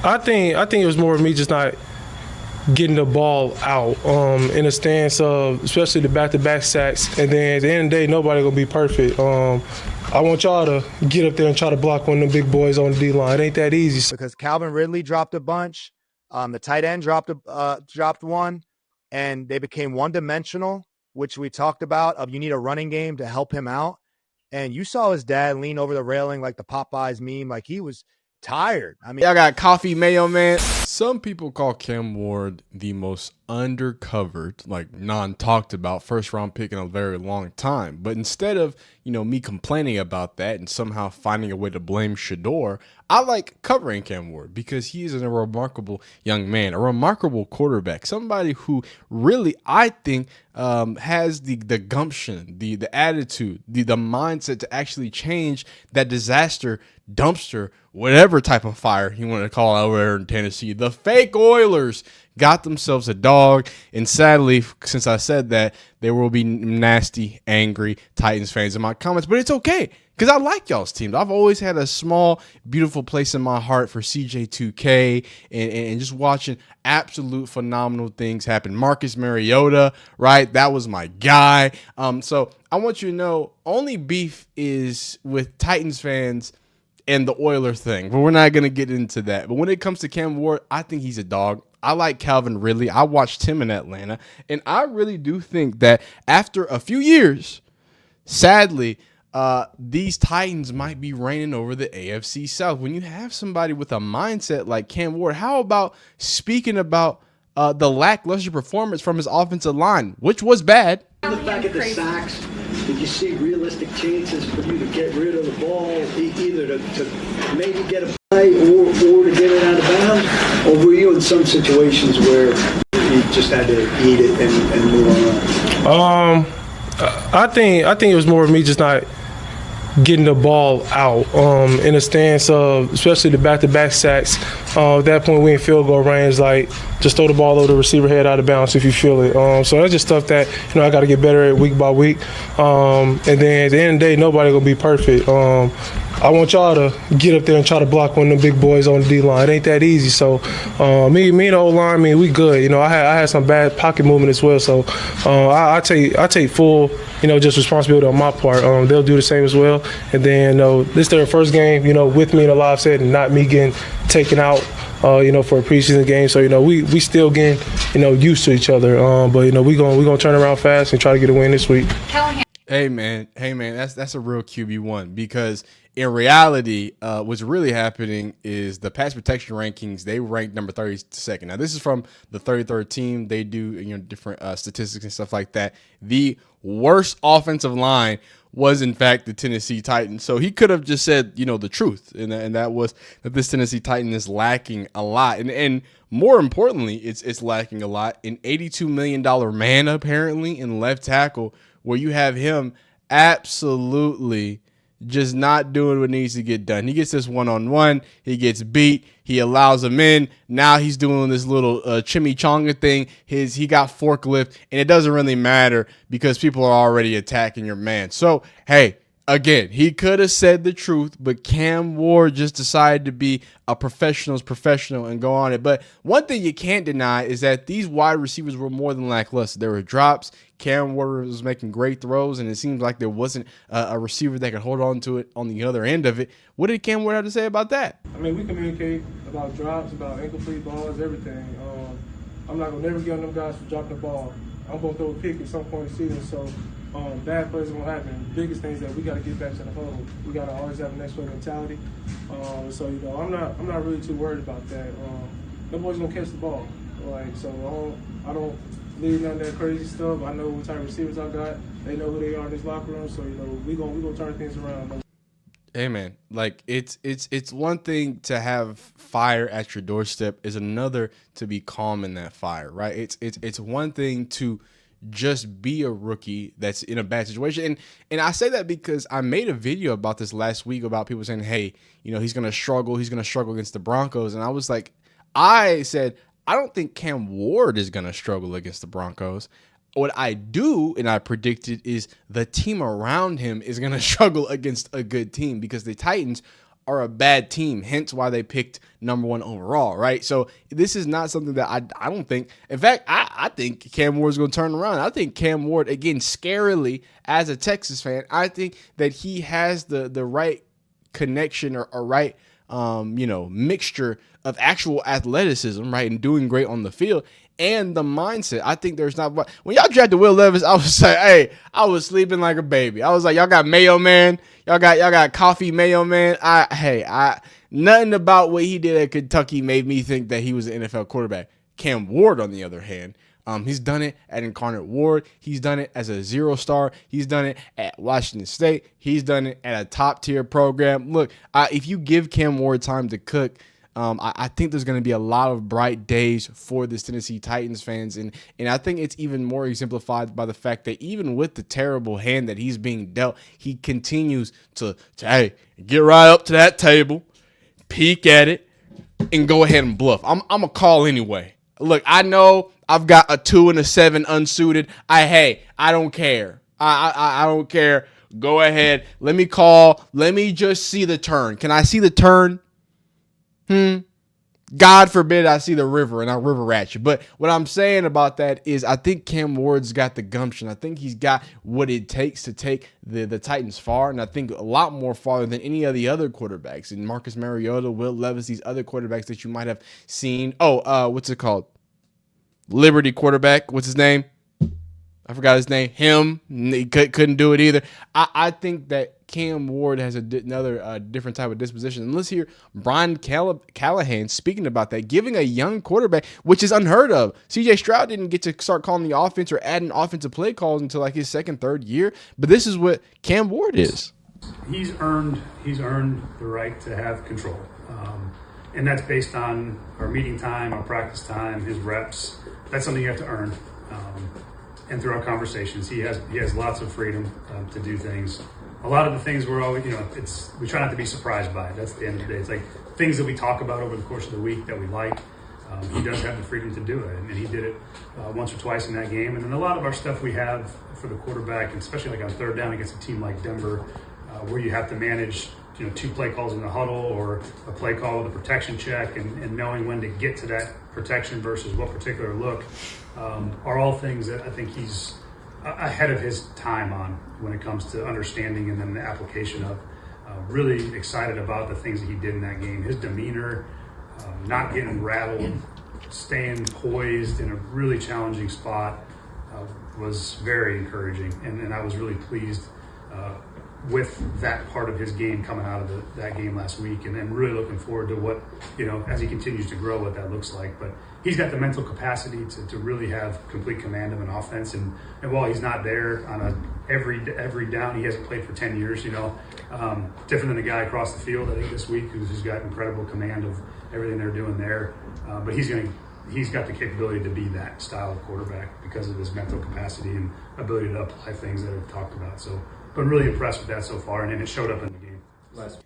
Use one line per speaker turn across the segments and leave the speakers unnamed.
I think it was more of me just not getting the ball out in a stance of especially the back-to-back sacks. And then at the end of the day, nobody gonna be perfect. I want y'all to get up there and try to block one of the big boys on the D-line. It ain't that easy.
Because Calvin Ridley dropped a bunch, the tight end dropped one, and they became one-dimensional, which we talked about. Of you need a running game to help him out. And you saw his dad lean over the railing like the Popeyes meme, like he was tired. I mean,
I got coffee mayo, man. Some people call Cam Ward the most undercovered, like non-talked about first round pick in a very long time. But instead of, me complaining about that and somehow finding a way to blame Shedeur, I like covering Cam Ward because he is a remarkable young man, a remarkable quarterback, somebody who really, I think, has the gumption, the attitude, the mindset to actually change that disaster dumpster, whatever type of fire you want to call out over there in Tennessee. The fake Oilers got themselves a dog, and sadly, since I said that, there will be nasty, angry Titans fans in my comments, but it's okay because I like y'all's teams. I've always had a small, beautiful place in my heart for CJ2K and just watching absolute phenomenal things happen. Marcus Mariota, right? That was my guy. So I want you to know, only beef is with Titans fans and the Oiler thing, but we're not going to get into that. But when it comes to Cam Ward, I think he's a dog. I like Calvin Ridley. I watched him in Atlanta, and I really do think that after a few years, sadly, these Titans might be reigning over the AFC South. When you have somebody with a mindset like Cam Ward, how about speaking about the lackluster performance from his offensive line, which was bad?
Look back at the sacks. Did you see realistic chances for you to get rid of the ball, either to maybe get a play or to get it out of bounds? Or were you in some situations where you just had to eat it and move on?
I think it was more of me just not getting the ball out in a stance of especially the back-to-back sacks. At that point, we in field goal range, like just throw the ball over the receiver head out of bounds if you feel it. So that's just stuff that I got to get better at week by week. And then at the end of the day, nobody gonna be perfect. I want y'all to get up there and try to block one of the big boys on the D-line. It ain't that easy. So me and the O-line, we good. I had some bad pocket movement as well. So I take full, just responsibility on my part. They'll do the same as well. And then this is their first game, with me in a live set and not me getting taken out, for a preseason game. So we still getting used to each other. But we gonna turn around fast and try to get a win this week.
Hey man, that's a real QB1 because in reality, what's really happening is the pass protection rankings, they ranked number 32nd. Now, this is from the 33rd team. They do different statistics and stuff like that. The worst offensive line was, in fact, the Tennessee Titans. So he could have just said, the truth, and that was that this Tennessee Titan is lacking a lot. And more importantly, it's lacking a lot. An $82 million man, apparently, in left tackle, where you have him absolutely just not doing what needs to get done. He gets this one-on-one. He gets beat. He allows him in. Now he's doing this little chimichanga thing. He got forklift, and it doesn't really matter because people are already attacking your man. So, hey, again, he could have said the truth, but Cam Ward just decided to be a professional's professional and go on it. But one thing you can't deny is that these wide receivers were more than lackluster. There were drops. Cam Ward was making great throws, and it seems like there wasn't a receiver that could hold on to it on the other end of it. What did Cam Ward have to say about that?
We communicate about drops, about incomplete balls, everything. I'm not going to never get on them guys for dropping the ball. I'm going to throw a pick at some point in the season, so bad plays are going to happen. The biggest thing is that we got to get back to the huddle. We got to always have a next play mentality. So I'm not really too worried about that. The boys going to catch the ball. So I don't leave none of that crazy stuff. I know what type of receivers I got. They know who they are in this locker room, so we gonna turn things around.
Hey man, it's one thing to have fire at your doorstep, is another to be calm in that fire, right? It's one thing to just be a rookie that's in a bad situation, and I say that because I made a video about this last week about people saying, hey, he's gonna struggle against the Broncos, and I said I don't think Cam Ward is gonna struggle against the Broncos. What I do, and I predicted, is the team around him is going to struggle against a good team because the Titans are a bad team, hence why they picked number 1 overall, right? So this is not something that I don't think. In fact, I think Cam Ward's going to turn around. I think Cam Ward, again, scarily as a Texas fan, I think that he has the right connection or right mixture of actual athleticism, right, and doing great on the field, and the mindset. I think there's not. When y'all drafted Will Levis, I was like, hey, I was sleeping like a baby. I was like, y'all got Mayo Man, y'all got Coffee Mayo Man. Nothing about what he did at Kentucky made me think that he was an NFL quarterback. Cam Ward, on the other hand, he's done it at Incarnate Ward. He's done it as a 0-star. He's done it at Washington State. He's done it at a top-tier program. Look, if you give Cam Ward time to cook, I think there's going to be a lot of bright days for this Tennessee Titans fans. And I think it's even more exemplified by the fact that even with the terrible hand that he's being dealt, he continues to hey, get right up to that table, peek at it, and go ahead and bluff. I'm a call anyway. Look, I know I've got a 2 and a 7 unsuited. I don't care. I don't care. Go ahead. Let me call. Let me just see the turn. Can I see the turn? God forbid I see the river and I river rat you. But what I'm saying about that is I think Cam Ward's got the gumption. I think he's got what it takes to take the Titans far, and I think a lot more farther than any of the other quarterbacks. And Marcus Mariota, Will Levis, these other quarterbacks that you might have seen. What's it called? Liberty quarterback. What's his name? I forgot his name. Him. He couldn't do it either. I think that Cam Ward has another different type of disposition. And let's hear Brian Callahan speaking about that, giving a young quarterback, which is unheard of. CJ Stroud didn't get to start calling the offense or adding offensive play calls until like his second, third year. But this is what Cam Ward is.
He's earned the right to have control. And that's based on our meeting time, our practice time, his reps. That's something you have to earn. And through our conversations, he has lots of freedom to do things. A lot of the things we're always, we try not to be surprised by it. That's the end of the day. It's like things that we talk about over the course of the week that we like. He does have the freedom to do it, and he did it once or twice in that game. And then a lot of our stuff we have for the quarterback, and especially like on third down against a team like Denver, where you have to manage 2 play calls in the huddle or a play call with a protection check, and knowing when to get to that protection versus what particular look, are all things that I think he's ahead of his time on when it comes to understanding and then the application of. Really excited about the things that he did in that game. His demeanor, not getting rattled, staying poised in a really challenging spot was very encouraging. And I was really pleased with that part of his game coming out of that game last week, and then really looking forward to what, as he continues to grow, what that looks like. But he's got the mental capacity to really have complete command of an offense. And while he's not there on every down, he hasn't played for 10 years, different than the guy across the field, I think, this week, who's got incredible command of everything they're doing there. But he's got the capability to be that style of quarterback because of his mental capacity and ability to apply things that I've talked about. So, been really impressed with that so far, and it showed up in the game last week.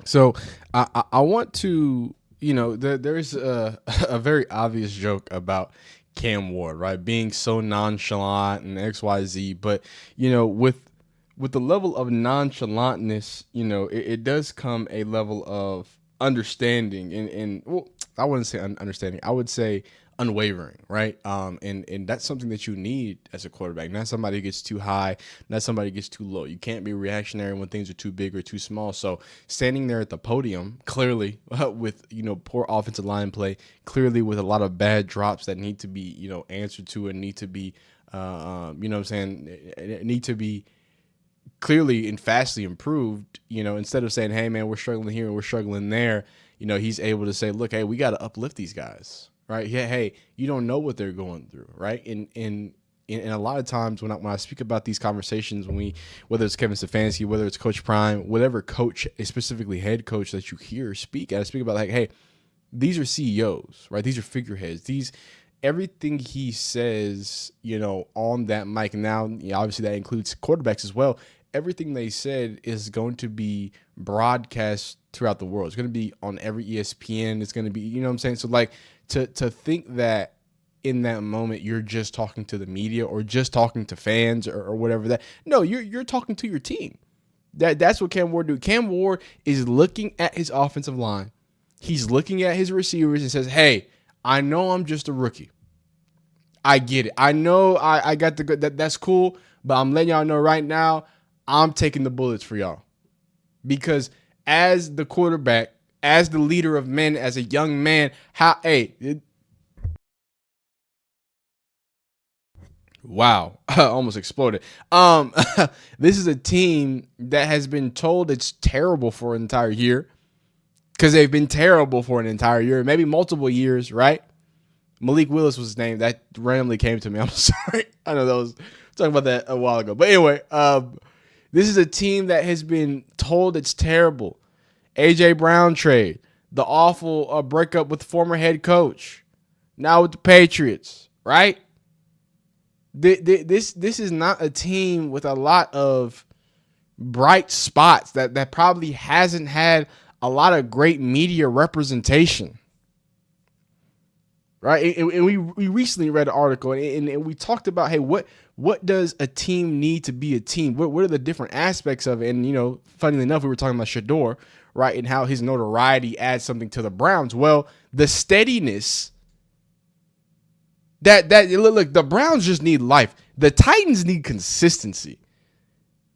So I want to, there's a very obvious joke about Cam Ward, right, being so nonchalant and XYZ, but with the level of nonchalantness, it does come a level of understanding and well, I wouldn't say understanding, I would say unwavering, right? And that's something that you need as a quarterback. Not somebody who gets too high, not somebody who gets too low. You can't be reactionary when things are too big or too small. So standing there at the podium, clearly with poor offensive line play, clearly with a lot of bad drops that need to be answered to and need to be need to be clearly and fastly improved. Instead of saying, hey man, we're struggling here and we're struggling there, he's able to say, look, hey, we got to uplift these guys. Right. Yeah. Hey, you don't know what they're going through. Right. And a lot of times when I speak about these conversations, whether it's Kevin Stefanski, whether it's Coach Prime, whatever coach, specifically head coach that you hear speak, I speak about like, hey, these are CEOs, right? These are figureheads. Everything he says, on that mic. Now, obviously that includes quarterbacks as well. Everything they said is going to be broadcast throughout the world. It's going to be on every ESPN. It's going to be, what I'm saying? So like, to think that in that moment you're just talking to the media or just talking to fans or whatever that. No, you're talking to your team. That's what Cam Ward do. Cam Ward is looking at his offensive line. He's looking at his receivers and says, hey, I know I'm just a rookie. I get it. I know I got the good. That's cool, but I'm letting y'all know right now, I'm taking the bullets for y'all. Because as the quarterback, as the leader of men, as a young man, wow, almost exploded. This is a team that has been told it's terrible for an entire year, because they've been terrible for an entire year, maybe multiple years, right? Malik Willis was his name. That randomly came to me. I'm sorry. I know that was talking about that a while ago. But anyway, this is a team that has been told it's terrible. A.J. Brown trade, the awful breakup with former head coach, now with the Patriots, right? This is not a team with a lot of bright spots that probably hasn't had a lot of great media representation. Right, and we recently read an article, and we talked about, hey, what does a team need to be a team? What are the different aspects of it? And funnily enough, we were talking about Shador, right, and how his notoriety adds something to the Browns. Well, the steadiness that look, the Browns just need life. The Titans need consistency.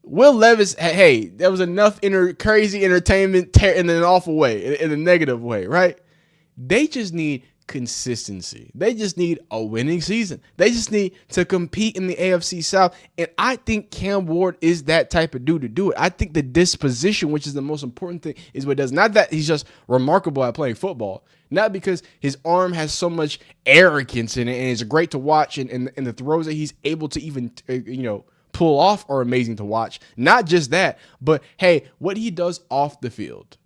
Will Levis, hey, there was enough crazy entertainment in an awful way, in a negative way, right? They just need consistency. They just need a winning season. They just need to compete in the AFC South. And I think Cam Ward is that type of dude to do it. I think the disposition, which is the most important thing, is what it does. Not that he's just remarkable at playing football. Not because his arm has so much arrogance in it and it's great to watch, and the throws that he's able to even, pull off are amazing to watch. Not just that, but hey, what he does off the field.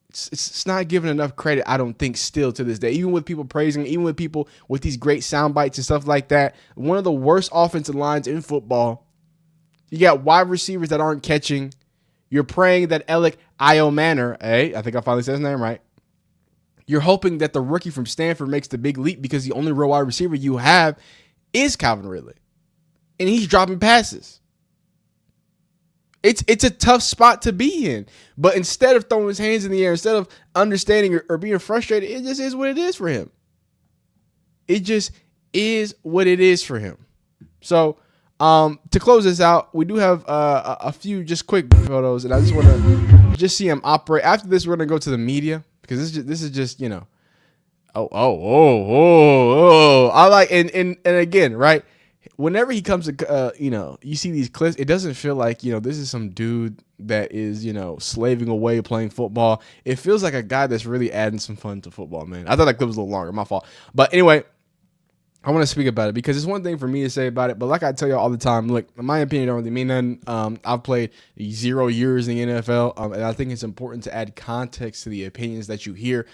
It's not given enough credit, I don't think, still to this day. Even with people praising, even with people with these great sound bites and stuff like that. One of the worst offensive lines in football. You got wide receivers that aren't catching. You're praying that Alec Iomanner, I think I finally said his name right. You're hoping that the rookie from Stanford makes the big leap because the only real wide receiver you have is Calvin Ridley. And he's dropping passes. It's a tough spot to be in. But instead of throwing his hands in the air, instead of understanding or being frustrated, it just is what it is for him. It just is what it is for him. So to close this out, we do have a few just quick photos, and I just want to just see him operate. After this, we're going to go to the media, because this is just I like, and again, right? Whenever he comes to, you see these clips, it doesn't feel like, this is some dude that is, slaving away playing football. It feels like a guy that's really adding some fun to football, man. I thought that clip was a little longer, my fault. But anyway, I want to speak about it because it's one thing for me to say about it, but like I tell you all the time, look, my opinion don't really mean nothing. I've played 0 years in the NFL, and I think it's important to add context to the opinions that you hear.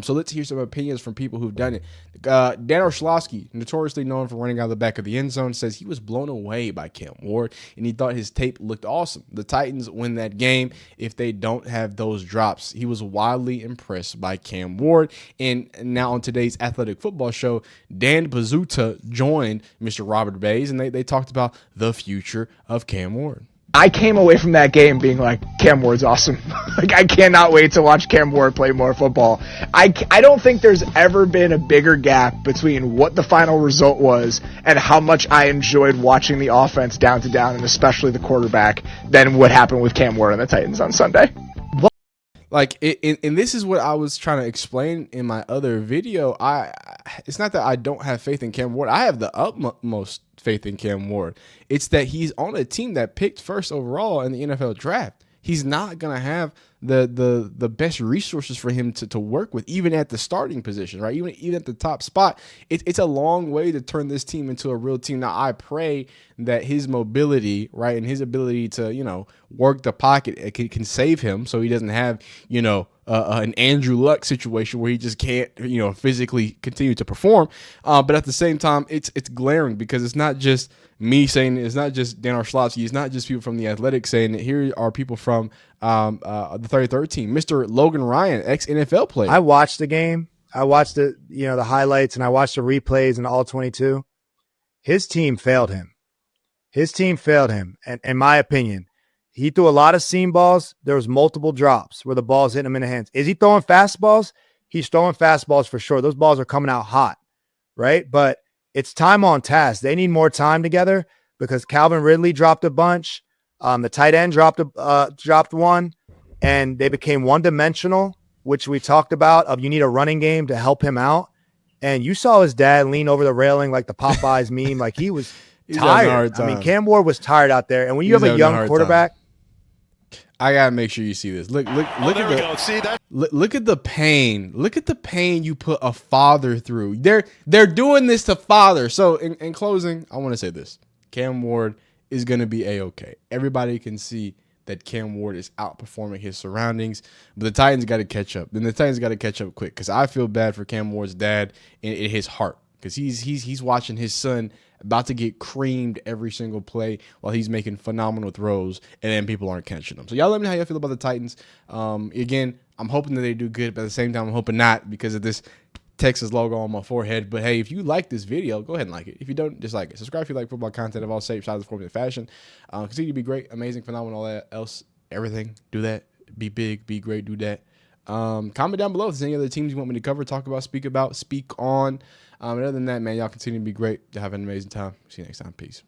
So let's hear some opinions from people who've done it. Dan Orlovsky, notoriously known for running out of the back of the end zone, says he was blown away by Cam Ward, and he thought his tape looked awesome. The Titans win that game if they don't have those drops. He was wildly impressed by Cam Ward. And now on today's Athletic Football Show, Dan Pizzuta joined Mr. Robert Bays, and they talked about the future of Cam Ward.
I came away from that game being like, Cam Ward's awesome. Like, I cannot wait to watch Cam Ward play more football. I don't think there's ever been a bigger gap between what the final result was and how much I enjoyed watching the offense down to down, and especially the quarterback, than what happened with Cam Ward and the Titans on Sunday.
Like, and this is what I was trying to explain in my other video. It's not that I don't have faith in Cam Ward. I have the utmost faith in Cam Ward. It's that he's on a team that picked first overall in the NFL draft. He's not going to have the best resources for him to work with, even at the starting position, right? Even at the top spot. It's a long way to turn this team into a real team. Now, I pray that his mobility, right, and his ability to, work the pocket can save him, so he doesn't have, an Andrew Luck situation where he just can't, physically continue to perform. But at the same time, it's glaring, because it's not just me saying it. It's not just Dan Orlovsky. It's not just people from The Athletic saying it. Here are people from the 33rd team. Mr. Logan Ryan, ex-NFL player.
I watched the game. I watched the highlights, and I watched the replays and all 22. His team failed him. And in my opinion, He threw a lot of seam balls. There was multiple drops where the balls hit him in the hands. Is he throwing fastballs? He's throwing fastballs for sure. Those balls are coming out hot, right? But it's time on task. They need more time together because Calvin Ridley dropped a bunch. The tight end dropped one, and they became one-dimensional, which we talked about, of you need a running game to help him out. And you saw his dad lean over the railing like the Popeyes meme. Like he was tired. I mean, Cam Ward was tired out there. And when you have a young quarterback,
I gotta make sure you see this. Look at the pain. Look at the pain you put a father through. They're doing this to father. So in closing, I want to say this: Cam Ward is gonna be a-okay. Everybody can see that Cam Ward is outperforming his surroundings, but the Titans got to catch up. Then the Titans got to catch up quick because I feel bad for Cam Ward's dad in his heart because he's watching his son about to get creamed every single play while he's making phenomenal throws, and then people aren't catching them. So y'all let me know how y'all feel about the Titans. Again, I'm hoping that they do good, but at the same time, I'm hoping not because of this Texas logo on my forehead. But hey, if you like this video, go ahead and like it. If you don't, dislike it. Subscribe if you like football content of all shapes, sizes, forms, and fashion. Continue to be great, amazing, phenomenal, all that else, everything. Do that. Be big, be great, do that. Comment down below if there's any other teams you want me to cover, talk about, speak on. And other than that, man, y'all continue to be great. Have an amazing time. See you next time. Peace.